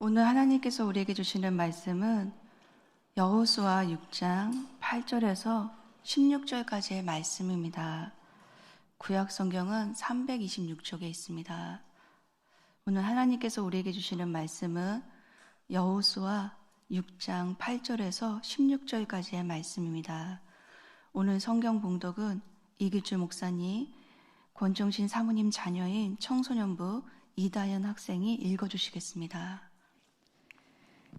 오늘 하나님께서 우리에게 주시는 말씀은 여호수아 6장 8절에서 16절까지의 말씀입니다. 구약 성경은 326쪽에 있습니다. 오늘 하나님께서 우리에게 주시는 말씀은 여호수아 6장 8절에서 16절까지의 말씀입니다. 오늘 성경 봉독은 이길주 목사님, 권종신 사모님 자녀인 청소년부 이다연 학생이 읽어주시겠습니다.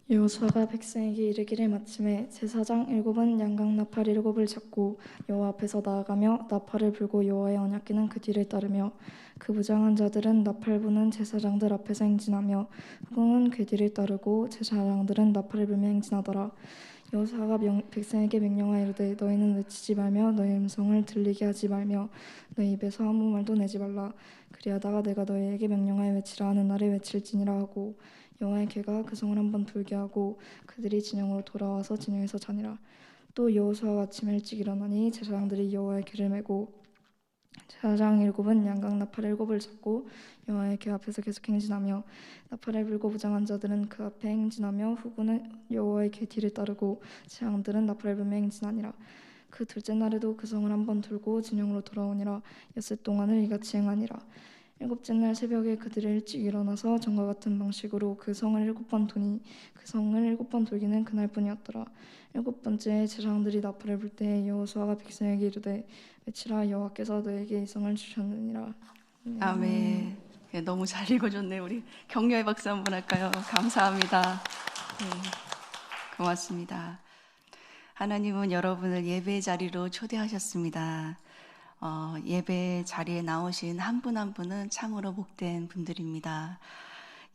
여호수아가 백성에게 이르기를 마침에 제사장 7은 양각 나팔 7을 잡고 여호와 앞에서 나아가며 나팔을 불고 여호와의 언약궤는 그 뒤를 따르며 그 무장한 자들은 나팔 부는 제사장들 앞에서 행진하며 후궁은 궤 뒤를 따르고 제사장들은 나팔을 불며 행진하더라. 여호수아가 백성에게 명령하여 이르되 너희는 외치지 말며 너희 음성을 들리게 하지 말며 너희 입에서 아무 말도 내지 말라. 그리하다가 내가 너희에게 명령하여 외치라 하는 날에 외칠지니라 하고 여호와의 궤가 그 성을 한번 돌게 하고 그들이 진영으로 돌아와서 진영에서 자니라. 또 여호수아가 아침에 일찍 일어나니 제사장들이 여호와의 궤를 메고 제사장 7은 양각 나팔 7을 잡고 여호와의 궤 앞에서 계속 행진하며 나팔을 불고 무장한 자들은 그 앞에 행진하며 후군은 여호와의 궤 뒤를 따르고 제사장들은 나팔을 불며 행진하니라. 그 둘째 날에도 그 성을 한번 돌고 진영으로 돌아오니라. 엿새 동안을 이같이 행하니라. 7째 날 새벽에 그들이 일찍 일어나서 전과 같은 방식으로 그 성을 7번 도니 그 성을 7번 돌기는 그날뿐이었더라. 7번째에 제사장들이 나팔을 불 때 여호수아가 백성에게 이르되 외치라 여호와께서 너에게 이 성을 주셨느니라. 아멘. 네, 너무 잘 읽어줬네. 우리 격려의 박수 한번 할까요? 감사합니다. 네, 고맙습니다. 하나님은 여러분을 예배 자리로 초대하셨습니다. 예배 자리에 나오신 한 분 한 분은 참으로 복된 분들입니다.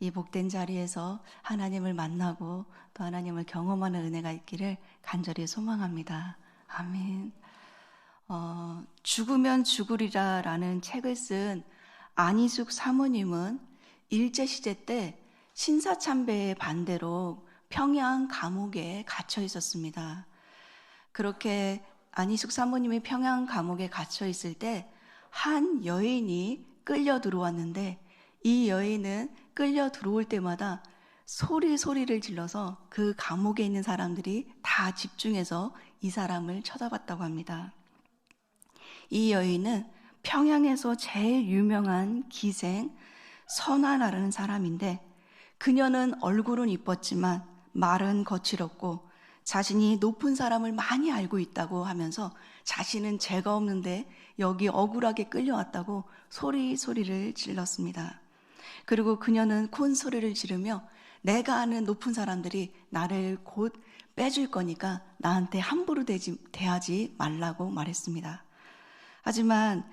이 복된 자리에서 하나님을 만나고 또 하나님을 경험하는 은혜가 있기를 간절히 소망합니다. 아멘. 죽으면 죽으리라 라는 책을 쓴 안희숙 사모님은 일제시대 때 신사참배의 반대로 평양 감옥에 갇혀 있었습니다. 그렇게 안희숙 사모님이 평양 감옥에 갇혀 있을 때 한 여인이 끌려 들어왔는데 이 여인은 끌려 들어올 때마다 소리를 질러서 그 감옥에 있는 사람들이 다 집중해서 이 사람을 쳐다봤다고 합니다. 이 여인은 평양에서 제일 유명한 기생 선화라는 사람인데 그녀는 얼굴은 이뻤지만 말은 거칠었고 자신이 높은 사람을 많이 알고 있다고 하면서 자신은 죄가 없는데 여기 억울하게 끌려왔다고 소리를 질렀습니다. 그리고 그녀는 큰 소리를 지르며 내가 아는 높은 사람들이 나를 곧 빼줄 거니까 나한테 함부로 대하지 말라고 말했습니다. 하지만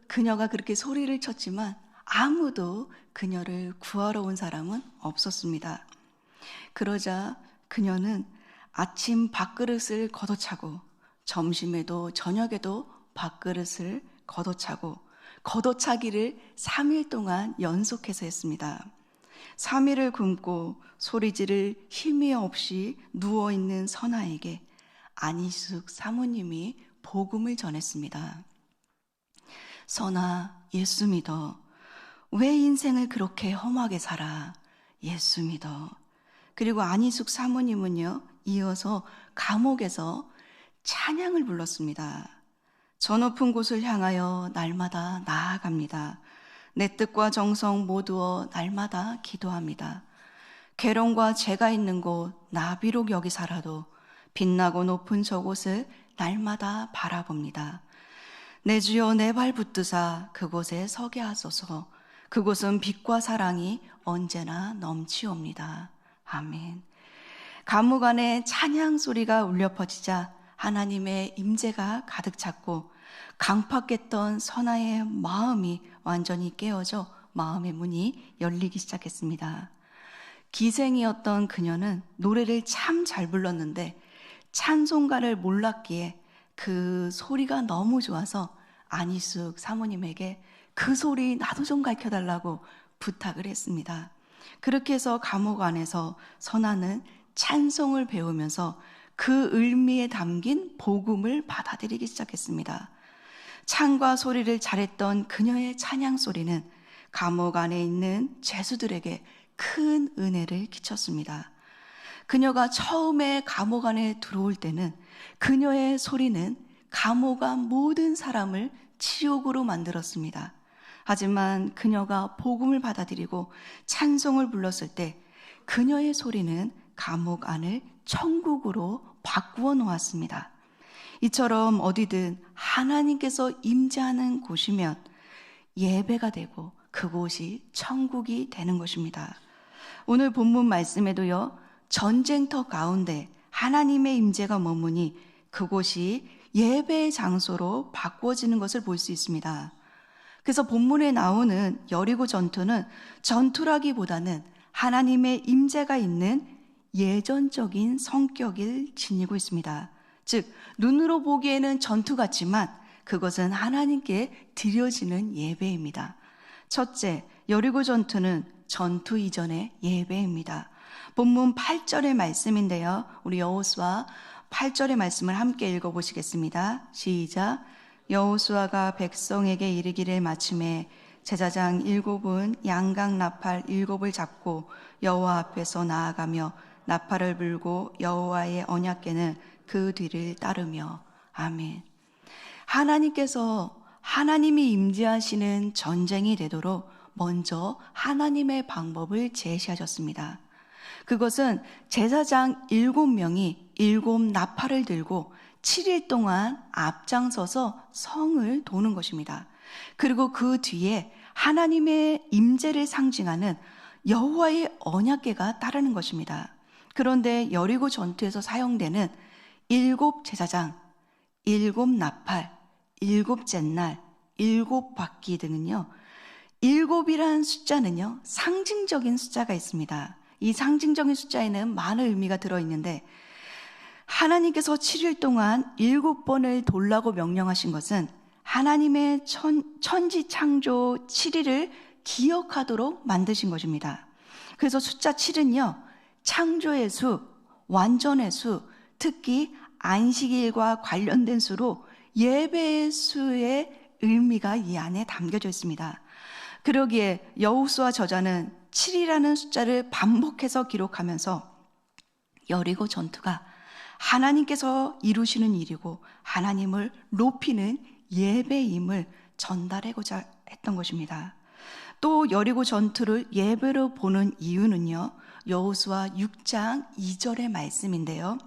그녀가 그렇게 소리를 쳤지만 아무도 그녀를 구하러 온 사람은 없었습니다. 그러자 그녀는 아침 밥그릇을 걷어차고 점심에도 저녁에도 밥그릇을 걷어차기를 3일 동안 연속해서 했습니다. 3일을 굶고 소리 지를 힘이 없이 누워있는 선아에게 안희숙 사모님이 복음을 전했습니다. 선아, 예수 믿어. 왜 인생을 그렇게 험하게 살아? 예수 믿어. 그리고 안희숙 사모님은요, 이어서 감옥에서 찬양을 불렀습니다. 저 높은 곳을 향하여 날마다 나아갑니다. 내 뜻과 정성 모두어 날마다 기도합니다. 괴로움과 죄가 있는 곳, 나 비록 여기 살아도 빛나고 높은 저곳을 날마다 바라봅니다. 내 주여 내 발 붙드사 그곳에 서게 하소서. 그곳은 빛과 사랑이 언제나 넘치옵니다. 아멘. 감옥 안에 찬양 소리가 울려 퍼지자 하나님의 임재가 가득 찼고 강팍했던 선아의 마음이 완전히 깨어져 마음의 문이 열리기 시작했습니다. 기생이었던 그녀는 노래를 참 잘 불렀는데 찬송가를 몰랐기에 그 소리가 너무 좋아서 안희숙 사모님에게 그 소리 나도 좀 가르쳐달라고 부탁을 했습니다. 그렇게 해서 감옥 안에서 선아는 찬송을 배우면서 그 의미에 담긴 복음을 받아들이기 시작했습니다. 창과 소리를 잘했던 그녀의 찬양 소리는 감옥 안에 있는 죄수들에게 큰 은혜를 끼쳤습니다. 그녀가 처음에 감옥 안에 들어올 때는 그녀의 소리는 감옥 안 모든 사람을 지옥으로 만들었습니다. 하지만 그녀가 복음을 받아들이고 찬송을 불렀을 때 그녀의 소리는 감옥 안을 천국으로 바꾸어 놓았습니다. 이처럼 어디든 하나님께서 임재하는 곳이면 예배가 되고 그곳이 천국이 되는 것입니다. 오늘 본문 말씀에도요, 전쟁터 가운데 하나님의 임재가 머무니 그곳이 예배의 장소로 바꾸어지는 것을 볼 수 있습니다. 그래서 본문에 나오는 여리고 전투는 전투라기보다는 하나님의 임재가 있는 예전적인 성격을 지니고 있습니다. 즉, 눈으로 보기에는 전투 같지만 그것은 하나님께 드려지는 예배입니다. 첫째, 여리고 전투는 전투 이전의 예배입니다. 본문 8절의 말씀인데요, 우리 여호수아 8절의 말씀을 함께 읽어보시겠습니다. 시작. 여호수아가 백성에게 이르기를 마침에 제사장 7은 양각 나팔 7을 잡고 여호와 앞에서 나아가며 나팔을 불고 여호와의 언약궤는 그 뒤를 따르며. 아멘. 하나님께서 하나님이 임재하시는 전쟁이 되도록 먼저 하나님의 방법을 제시하셨습니다. 그것은 제사장 7명이 7 나팔을 들고 7일 동안 앞장서서 성을 도는 것입니다. 그리고 그 뒤에 하나님의 임재를 상징하는 여호와의 언약궤가 따르는 것입니다. 그런데 여리고 전투에서 사용되는 7 제사장, 7 나팔, 7 잿날, 7 바퀴 등은요, 7이라는 숫자는요, 상징적인 숫자가 있습니다. 이 상징적인 숫자에는 많은 의미가 들어있는데, 하나님께서 7일 동안 7번을 돌라고 명령하신 것은 하나님의 천지 창조 7일을 기억하도록 만드신 것입니다. 그래서 숫자 7은요, 창조의 수, 완전의 수, 특히 안식일과 관련된 수로 예배의 수의 의미가 이 안에 담겨져 있습니다. 그러기에 여호수아 저자는 7이라는 숫자를 반복해서 기록하면서 여리고 전투가 하나님께서 이루시는 일이고 하나님을 높이는 예배임을 전달하고자 했던 것입니다. 또 여리고 전투를 예배로 보는 이유는요, 여호수아 6장 2절의 말씀인데요,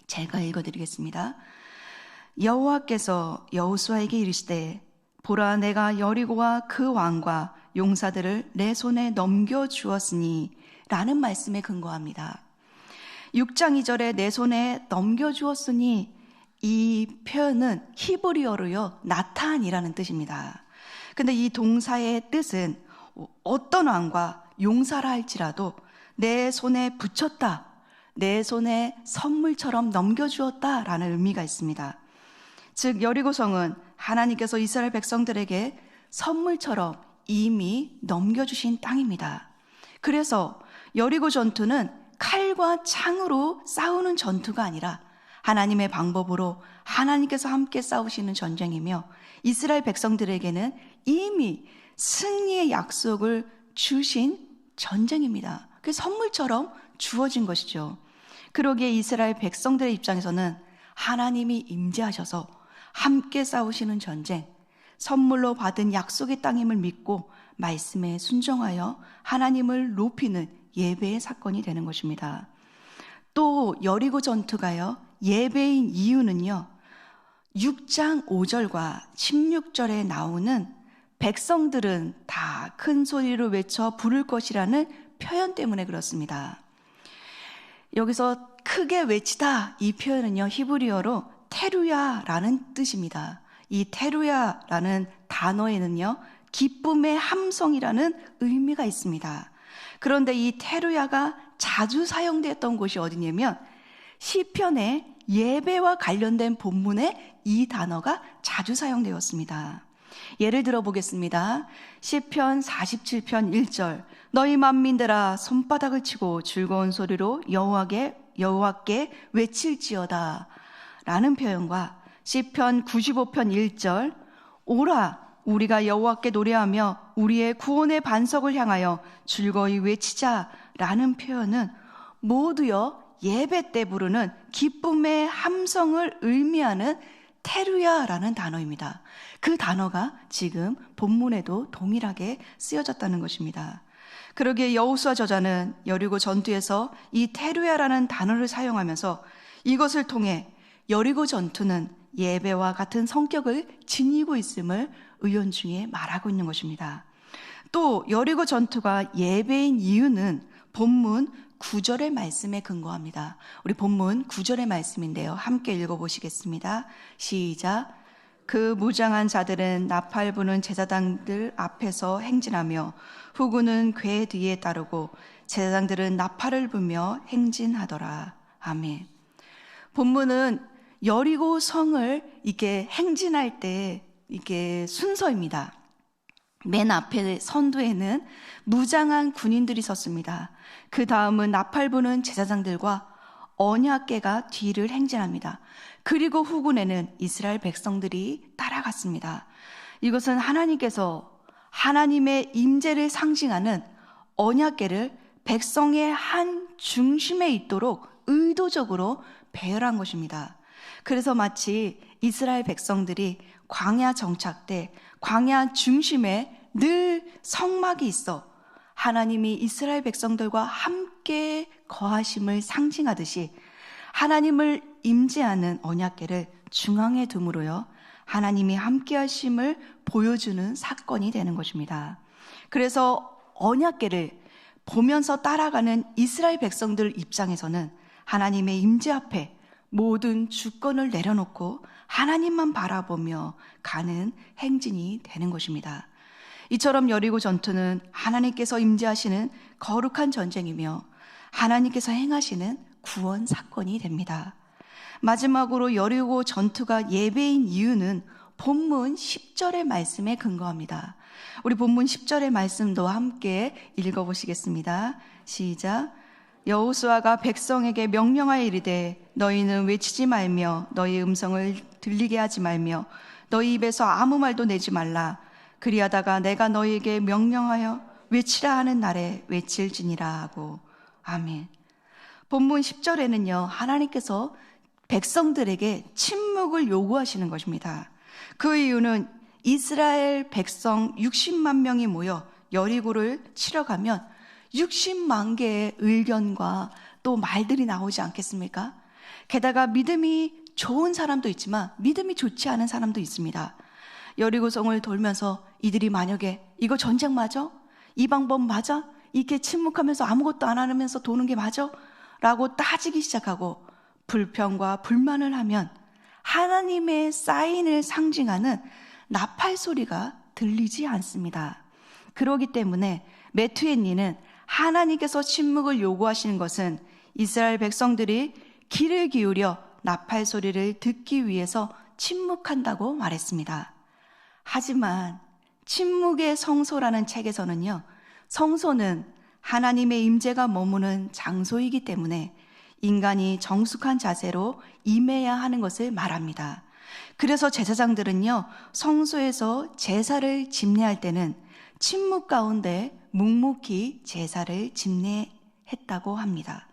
제가 읽어드리겠습니다. 여호와께서 여호수아에게 이르시되 보라, 내가 여리고와 그 왕과 용사들을 내 손에 넘겨주었으니 라는 말씀에 근거합니다. 6장 2절에 내 손에 넘겨주었으니, 이 표현은 히브리어로요, 나탄이라는 뜻입니다. 근데 이 동사의 뜻은 어떤 왕과 용사라 할지라도 내 손에 붙였다, 내 손에 선물처럼 넘겨주었다 라는 의미가 있습니다. 즉, 여리고성은 하나님께서 이스라엘 백성들에게 선물처럼 이미 넘겨주신 땅입니다. 그래서 여리고 전투는 칼과 창으로 싸우는 전투가 아니라 하나님의 방법으로 하나님께서 함께 싸우시는 전쟁이며, 이스라엘 백성들에게는 이미 승리의 약속을 주신 전쟁입니다. 그 선물처럼 주어진 것이죠. 그러기에 이스라엘 백성들의 입장에서는 하나님이 임재하셔서 함께 싸우시는 전쟁, 선물로 받은 약속의 땅임을 믿고 말씀에 순종하여 하나님을 높이는 예배의 사건이 되는 것입니다. 또 여리고 전투가요, 예배인 이유는요, 6장 5절과 16절에 나오는 백성들은 다 큰 소리로 외쳐 부를 것이라는 표현 때문에 그렇습니다. 여기서 크게 외치다, 이 표현은요, 히브리어로 테루야라는 뜻입니다. 이 테루야라는 단어에는요, 기쁨의 함성이라는 의미가 있습니다. 그런데 이 테루야가 자주 사용되었던 곳이 어디냐면 시편의 예배와 관련된 본문에 이 단어가 자주 사용되었습니다. 예를 들어 보겠습니다. 시편 47편 1절, 너희 만민들아 손바닥을 치고 즐거운 소리로 여호와께 외칠지어다 라는 표현과 시편 95편 1절, 오라 우리가 여호와께 노래하며 우리의 구원의 반석을 향하여 즐거이 외치자라는 표현은 모두여 예배 때 부르는 기쁨의 함성을 의미하는 테루야라는 단어입니다. 그 단어가 지금 본문에도 동일하게 쓰여졌다는 것입니다. 그러기에 여호수아 저자는 여리고 전투에서 이 테루야라는 단어를 사용하면서 이것을 통해 여리고 전투는 예배와 같은 성격을 지니고 있음을 의연중에 말하고 있는 것입니다. 또 여리고 전투가 예배인 이유는 본문 9절의 말씀에 근거합니다. 우리 본문 9절의 말씀인데요. 함께 읽어보시겠습니다. 시작. 그 무장한 자들은 나팔 부는 제사장들 앞에서 행진하며 후군은 궤 뒤에 따르고 제사장들은 나팔을 불며 행진하더라. 아멘. 본문은 여리고 성을 이렇게 행진할 때 이게 순서입니다. 맨 앞에 선두에는 무장한 군인들이 섰습니다. 그 다음은 나팔 부는 제사장들과 언약궤가 뒤를 행진합니다. 그리고 후군에는 이스라엘 백성들이 따라갔습니다. 이것은 하나님께서 하나님의 임재를 상징하는 언약궤를 백성의 한 중심에 있도록 의도적으로 배열한 것입니다. 그래서 마치 이스라엘 백성들이 광야 정착 때 광야 중심에 늘 성막이 있어 하나님이 이스라엘 백성들과 함께 거하심을 상징하듯이 하나님을 임재하는 언약궤를 중앙에 둠으로요 하나님이 함께 하심을 보여주는 사건이 되는 것입니다. 그래서 언약궤를 보면서 따라가는 이스라엘 백성들 입장에서는 하나님의 임재 앞에 모든 주권을 내려놓고 하나님만 바라보며 가는 행진이 되는 것입니다. 이처럼 여리고 전투는 하나님께서 임재하시는 거룩한 전쟁이며 하나님께서 행하시는 구원 사건이 됩니다. 마지막으로 여리고 전투가 예배인 이유는 본문 10절의 말씀에 근거합니다. 우리 본문 10절의 말씀도 함께 읽어보시겠습니다. 시작. 여호수아가 백성에게 명령하여 이르되 너희는 외치지 말며 너희 음성을 들리게 하지 말며 너희 입에서 아무 말도 내지 말라. 그리하다가 내가 너희에게 명령하여 외치라 하는 날에 외칠지니라 하고. 아멘. 본문 10절에는요 하나님께서 백성들에게 침묵을 요구하시는 것입니다. 그 이유는 이스라엘 백성 60만 명이 모여 여리고를 치러 가면 60만 개의 의견과 또 말들이 나오지 않겠습니까? 게다가 믿음이 좋은 사람도 있지만 믿음이 좋지 않은 사람도 있습니다. 여리고성을 돌면서 이들이 만약에 이거 전쟁 맞아? 이 방법 맞아? 이렇게 침묵하면서 아무것도 안 하면서 도는 게 맞아? 라고 따지기 시작하고 불평과 불만을 하면 하나님의 사인을 상징하는 나팔 소리가 들리지 않습니다. 그렇기 때문에 메투엔니는 하나님께서 침묵을 요구하시는 것은 이스라엘 백성들이 귀를 기울여 나팔 소리를 듣기 위해서 침묵한다고 말했습니다. 하지만 침묵의 성소라는 책에서는요, 성소는 하나님의 임재가 머무는 장소이기 때문에 인간이 정숙한 자세로 임해야 하는 것을 말합니다. 그래서 제사장들은요, 성소에서 제사를 집례할 때는 침묵 가운데 묵묵히 제사를 집례했다고 합니다.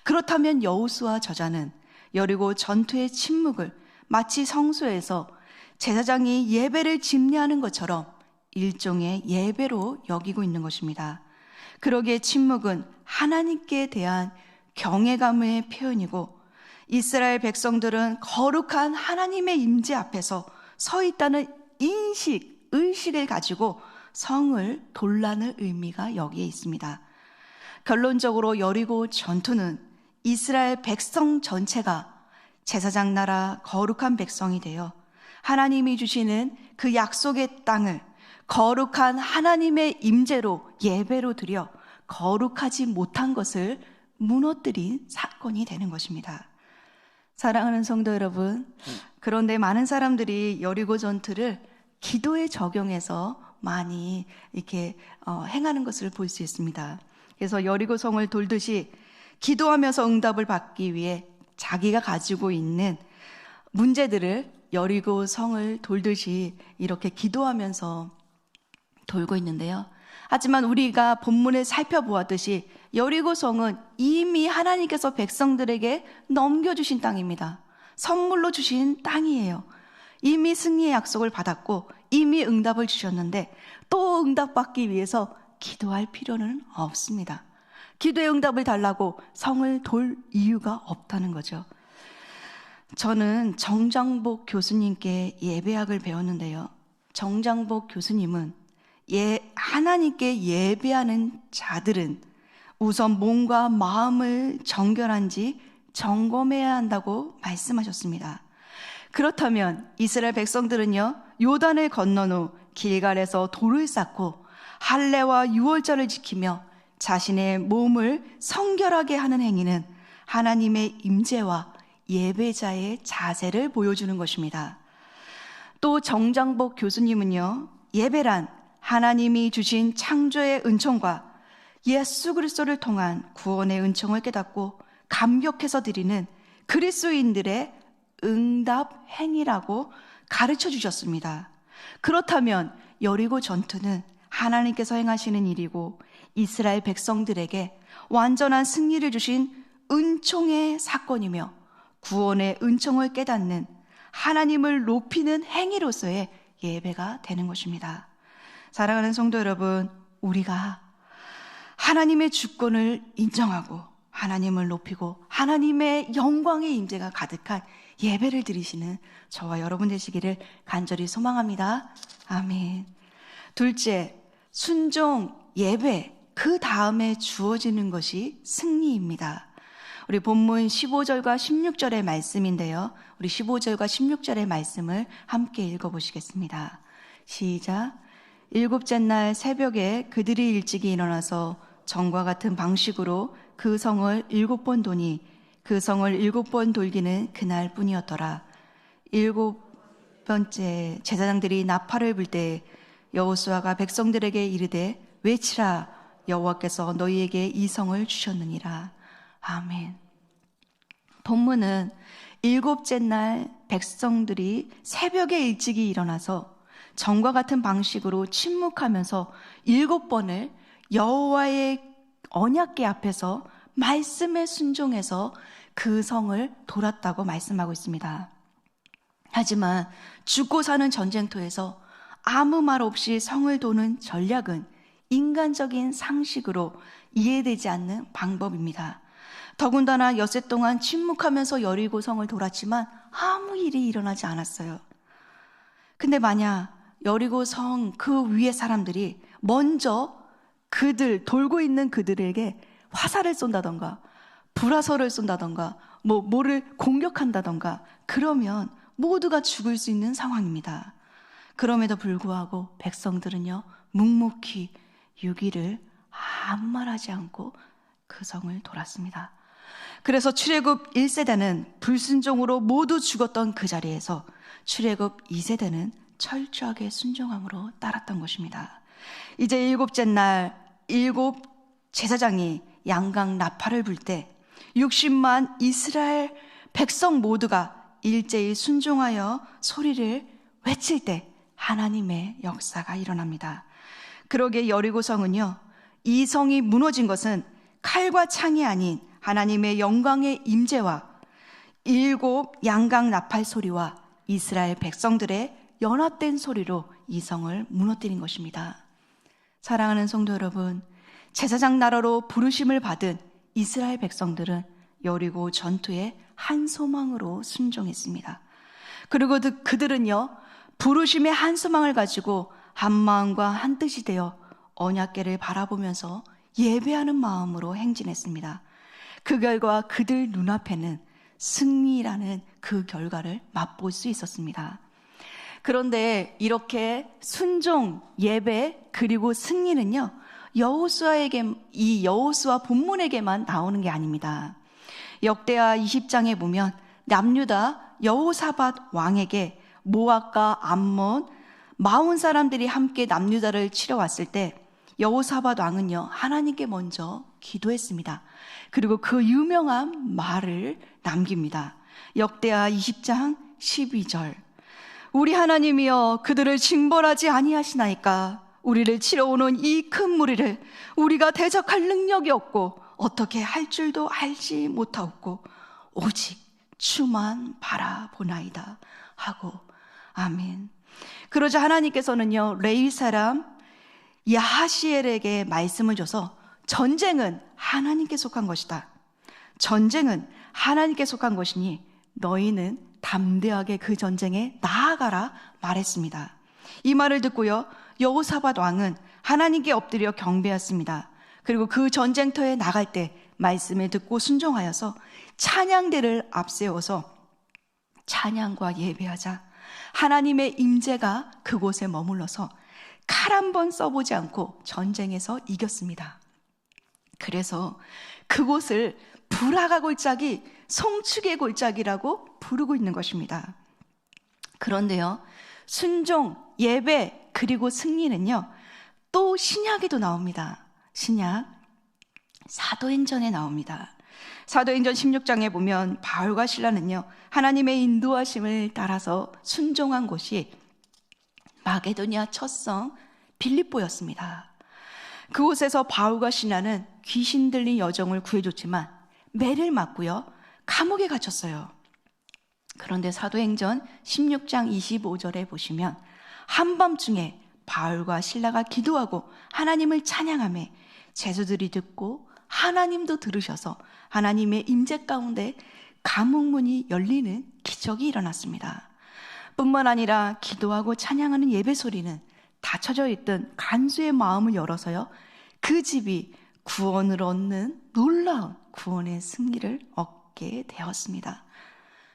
그렇다면 여호수아 저자는 여리고 전투의 침묵을 마치 성소에서 제사장이 예배를 집례하는 것처럼 일종의 예배로 여기고 있는 것입니다. 그러기에 침묵은 하나님께 대한 경외감의 표현이고 이스라엘 백성들은 거룩한 하나님의 임재 앞에서 서 있다는 의식을 가지고 성을 돌라는 의미가 여기에 있습니다. 결론적으로 여리고 전투는 이스라엘 백성 전체가 제사장 나라 거룩한 백성이 되어 하나님이 주시는 그 약속의 땅을 거룩한 하나님의 임재로 예배로 드려 거룩하지 못한 것을 무너뜨린 사건이 되는 것입니다. 사랑하는 성도 여러분, 그런데 많은 사람들이 여리고 전투를 기도에 적용해서 많이 이렇게 행하는 것을 볼 수 있습니다. 그래서 여리고 성을 돌듯이 기도하면서 응답을 받기 위해 자기가 가지고 있는 문제들을 여리고 성을 돌듯이 이렇게 기도하면서 돌고 있는데요. 하지만 우리가 본문을 살펴보았듯이 여리고성은 이미 하나님께서 백성들에게 넘겨주신 땅입니다. 선물로 주신 땅이에요. 이미 승리의 약속을 받았고 이미 응답을 주셨는데 또 응답받기 위해서 기도할 필요는 없습니다. 기도의 응답을 달라고 성을 돌 이유가 없다는 거죠. 저는 정장복 교수님께 예배학을 배웠는데요. 정장복 교수님은 하나님께 예배하는 자들은 우선 몸과 마음을 정결한지 점검해야 한다고 말씀하셨습니다. 그렇다면 이스라엘 백성들은요, 요단을 건넌 후 길갈에서 돌을 쌓고 할례와 유월절을 지키며 자신의 몸을 성결하게 하는 행위는 하나님의 임재와 예배자의 자세를 보여주는 것입니다. 또 정장복 교수님은요, 예배란 하나님이 주신 창조의 은총과 예수 그리스도를 통한 구원의 은총을 깨닫고 감격해서 드리는 그리스도인들의 응답 행위라고 가르쳐 주셨습니다. 그렇다면 여리고 전투는 하나님께서 행하시는 일이고 이스라엘 백성들에게 완전한 승리를 주신 은총의 사건이며 구원의 은총을 깨닫는 하나님을 높이는 행위로서의 예배가 되는 것입니다. 사랑하는 성도 여러분, 우리가 하나님의 주권을 인정하고 하나님을 높이고 하나님의 영광의 임재가 가득한 예배를 드리시는 저와 여러분 되시기를 간절히 소망합니다. 아멘. 둘째, 순종, 예배, 그 다음에 주어지는 것이 승리입니다. 우리 본문 15절과 16절의 말씀인데요. 우리 15절과 16절의 말씀을 함께 읽어보시겠습니다. 시작. 일곱째 날 새벽에 그들이 일찍이 일어나서 전과 같은 방식으로 그 성을 7번 도니 그 성을 7번 돌기는 그날 뿐이었더라. 7번째 제사장들이 나팔을 불 때 여호수아가 백성들에게 이르되 외치라, 여호와께서 너희에게 이 성을 주셨느니라. 아멘. 본문은 7째 날 백성들이 새벽에 일찍이 일어나서 전과 같은 방식으로 침묵하면서 7번을 여호와의 언약궤 앞에서 말씀에 순종해서 그 성을 돌았다고 말씀하고 있습니다. 하지만 죽고 사는 전쟁터에서 아무 말 없이 성을 도는 전략은 인간적인 상식으로 이해되지 않는 방법입니다. 더군다나 엿새 동안 침묵하면서 여리고 성을 돌았지만 아무 일이 일어나지 않았어요. 근데 만약 여리고 성 그 위에 사람들이 먼저 돌고 있는 그들에게 화살을 쏜다던가 불화살을 쏜다던가 뭐를 공격한다던가 그러면 모두가 죽을 수 있는 상황입니다. 그럼에도 불구하고 백성들은요, 묵묵히 6일을 아무 말하지 않고 그 성을 돌았습니다. 그래서 출애굽 1세대는 불순종으로 모두 죽었던 그 자리에서 출애굽 2세대는 철저하게 순종함으로 따랐던 것입니다. 이제 7째 날 7 제사장이 양각 나팔을 불 때 60만 이스라엘 백성 모두가 일제히 순종하여 소리를 외칠 때 하나님의 역사가 일어납니다. 그러기에 여리고성은요, 이 성이 무너진 것은 칼과 창이 아닌 하나님의 영광의 임재와 7 양각 나팔 소리와 이스라엘 백성들의 연합된 소리로 이 성을 무너뜨린 것입니다. 사랑하는 성도 여러분, 제사장 나라로 부르심을 받은 이스라엘 백성들은 여리고 전투의 한 소망으로 순종했습니다. 그리고 그들은요, 부르심의 한 소망을 가지고 한 마음과 한 뜻이 되어 언약궤를 바라보면서 예배하는 마음으로 행진했습니다. 그 결과 그들 눈앞에는 승리라는 그 결과를 맛볼 수 있었습니다. 그런데 이렇게 순종, 예배, 그리고 승리는요, 이 여호수아 본문에게만 나오는 게 아닙니다. 역대하 20장에 보면 남유다 여호사밧 왕에게 모압과 암몬, 마온 사람들이 함께 남유다를 치러 왔을 때 여호사밧 왕은요, 하나님께 먼저 기도했습니다. 그리고 그 유명한 말을 남깁니다. 역대하 20장 12절. 우리 하나님이여 그들을 징벌하지 아니하시나이까. 우리를 치러오는 이 큰 무리를 우리가 대적할 능력이 없고 어떻게 할 줄도 알지 못하옵고 오직 주만 바라보나이다 하고 아멘. 그러자 하나님께서는요, 레위 사람 야하시엘에게 말씀을 줘서 전쟁은 하나님께 속한 것이다. 전쟁은 하나님께 속한 것이니 너희는 담대하게 그 전쟁에 나아가라 말했습니다. 이 말을 듣고요, 여호사밧 왕은 하나님께 엎드려 경배했습니다. 그리고 그 전쟁터에 나갈 때 말씀을 듣고 순종하여서 찬양대를 앞세워서 찬양과 예배하자 하나님의 임재가 그곳에 머물러서 칼 한 번 써보지 않고 전쟁에서 이겼습니다. 그래서 그곳을 불화가 골짜기, 송축의 골짜기라고 부르고 있는 것입니다. 그런데요, 순종, 예배, 그리고 승리는요, 또 신약에도 나옵니다. 신약 사도행전에 나옵니다. 사도행전 16장에 보면 바울과 실라는요, 하나님의 인도하심을 따라서 순종한 곳이 마게도니아 첫성 빌립보였습니다. 그곳에서 바울과 실라는 귀신 들린 여종을 구해줬지만 매를 맞고요, 감옥에 갇혔어요. 그런데 사도행전 16장 25절에 보시면 한밤중에 바울과 실라가 기도하고 하나님을 찬양하며 제자들이 듣고 하나님도 들으셔서 하나님의 임재 가운데 감옥문이 열리는 기적이 일어났습니다. 뿐만 아니라 기도하고 찬양하는 예배 소리는 닫혀져 있던 간수의 마음을 열어서요, 그 집이 구원을 얻는 놀라운 구원의 승리를 얻게 되었습니다.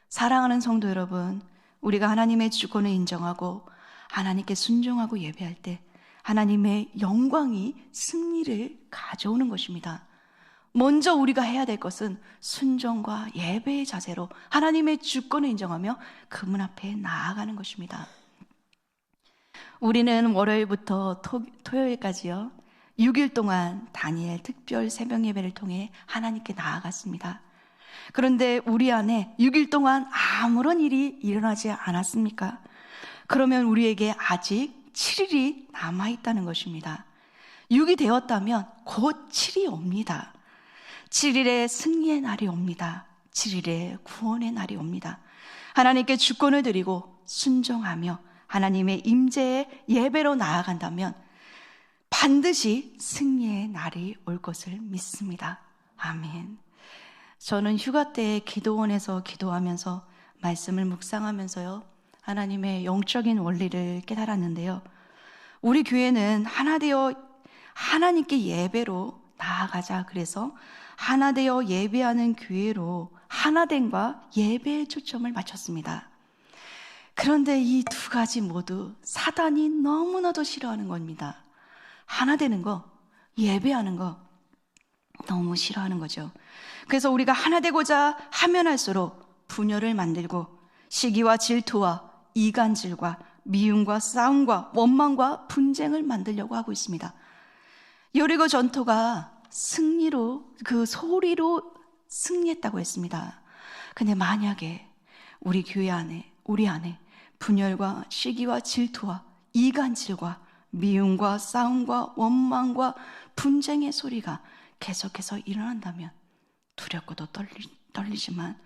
사랑하는 성도 여러분, 우리가 하나님의 주권을 인정하고 하나님께 순종하고 예배할 때 하나님의 영광이 승리를 가져오는 것입니다. 먼저 우리가 해야 될 것은 순종과 예배의 자세로 하나님의 주권을 인정하며 그분 앞에 나아가는 것입니다. 우리는 월요일부터 토요일까지요, 6일 동안 다니엘 특별 새벽 예배를 통해 하나님께 나아갔습니다. 그런데 우리 안에 6일 동안 아무런 일이 일어나지 않았습니까? 그러면 우리에게 아직 7일이 남아있다는 것입니다. 6이 되었다면 곧 7이 옵니다. 7일의 승리의 날이 옵니다. 7일의 구원의 날이 옵니다. 하나님께 주권을 드리고 순종하며 하나님의 임재의 예배로 나아간다면 반드시 승리의 날이 올 것을 믿습니다. 아멘. 저는 휴가 때 기도원에서 기도하면서 말씀을 묵상하면서요, 하나님의 영적인 원리를 깨달았는데요, 우리 교회는 하나 되어 하나님께 예배로 나아가자, 그래서 하나 되어 예배하는 교회로 하나됨과 예배에 초점을 맞췄습니다. 그런데 이 두 가지 모두 사단이 너무나도 싫어하는 겁니다. 하나 되는 거, 예배하는 거 너무 싫어하는 거죠. 그래서 우리가 하나 되고자 하면 할수록 분열을 만들고 시기와 질투와 이간질과 미움과 싸움과 원망과 분쟁을 만들려고 하고 있습니다. 여리고 전투가 승리로, 그 소리로 승리했다고 했습니다. 근데 만약에 우리 교회 안에, 우리 안에 분열과 시기와 질투와 이간질과 미움과 싸움과 원망과 분쟁의 소리가 계속해서 일어난다면 두렵고도 떨리지만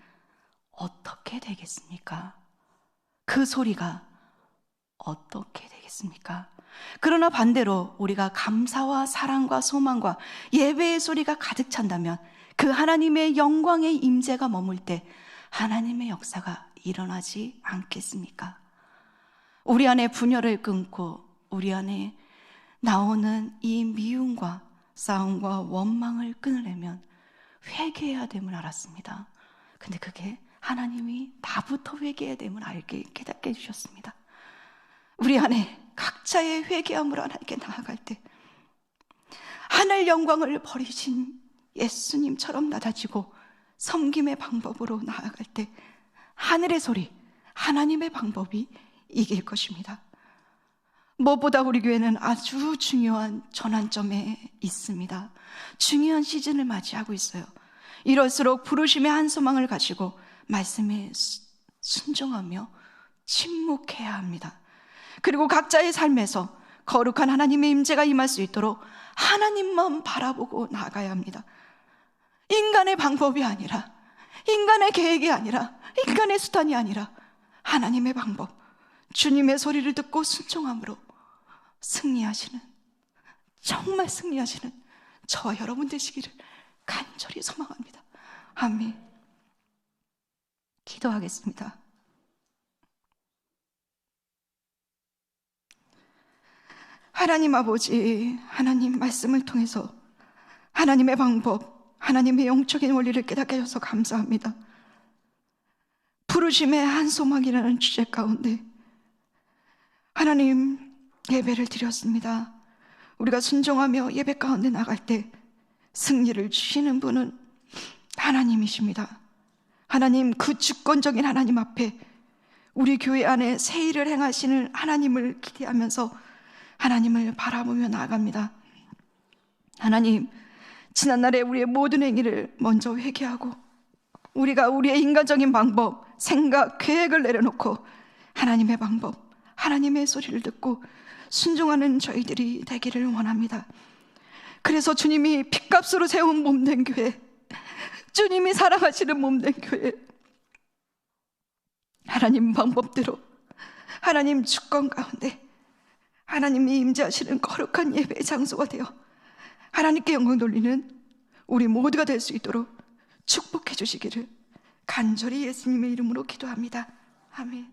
어떻게 되겠습니까? 그 소리가 어떻게 되겠습니까? 그러나 반대로 우리가 감사와 사랑과 소망과 예배의 소리가 가득 찬다면 그 하나님의 영광의 임재가 머물 때 하나님의 역사가 일어나지 않겠습니까? 우리 안에 분열을 끊고 우리 안에 나오는 이 미움과 싸움과 원망을 끊으려면 회개해야 됨을 알았습니다. 근데 그게 하나님이 나부터 회개해야 됨을 알게 깨닫게 해주셨습니다. 우리 안에 각자의 회개함으로 하나님께 나아갈 때 하늘 영광을 버리신 예수님처럼 낮아지고 섬김의 방법으로 나아갈 때 하늘의 소리, 하나님의 방법이 이길 것입니다. 무엇보다 우리 교회는 아주 중요한 전환점에 있습니다. 중요한 시즌을 맞이하고 있어요. 이럴수록 부르심의 한 소망을 가지고 말씀에 순종하며 침묵해야 합니다. 그리고 각자의 삶에서 거룩한 하나님의 임재가 임할 수 있도록 하나님만 바라보고 나아가야 합니다. 인간의 방법이 아니라, 인간의 계획이 아니라, 인간의 수단이 아니라 하나님의 방법, 주님의 소리를 듣고 순종함으로 승리하시는, 정말 승리하시는 저와 여러분 되시기를 간절히 소망합니다. 아멘. 기도하겠습니다. 하나님 아버지, 하나님 말씀을 통해서 하나님의 방법, 하나님의 영적인 원리를 깨닫게 하셔서 감사합니다. 부르심의 한 소망이라는 주제 가운데 하나님 예배를 드렸습니다. 우리가 순종하며 예배 가운데 나갈 때 승리를 주시는 분은 하나님이십니다. 하나님, 그 주권적인 하나님 앞에 우리 교회 안에 새 일을 행하시는 하나님을 기대하면서 하나님을 바라보며 나아갑니다. 하나님, 지난날에 우리의 모든 행위를 먼저 회개하고 우리가 우리의 인간적인 방법, 생각, 계획을 내려놓고 하나님의 방법, 하나님의 소리를 듣고 순종하는 저희들이 되기를 원합니다. 그래서 주님이 핏값으로 세운 몸된 교회, 주님이 사랑하시는 몸된 교회, 하나님 방법대로 하나님 주권 가운데 하나님이 임재하시는 거룩한 예배의 장소가 되어 하나님께 영광 돌리는 우리 모두가 될 수 있도록 축복해 주시기를 간절히 예수님의 이름으로 기도합니다. 아멘.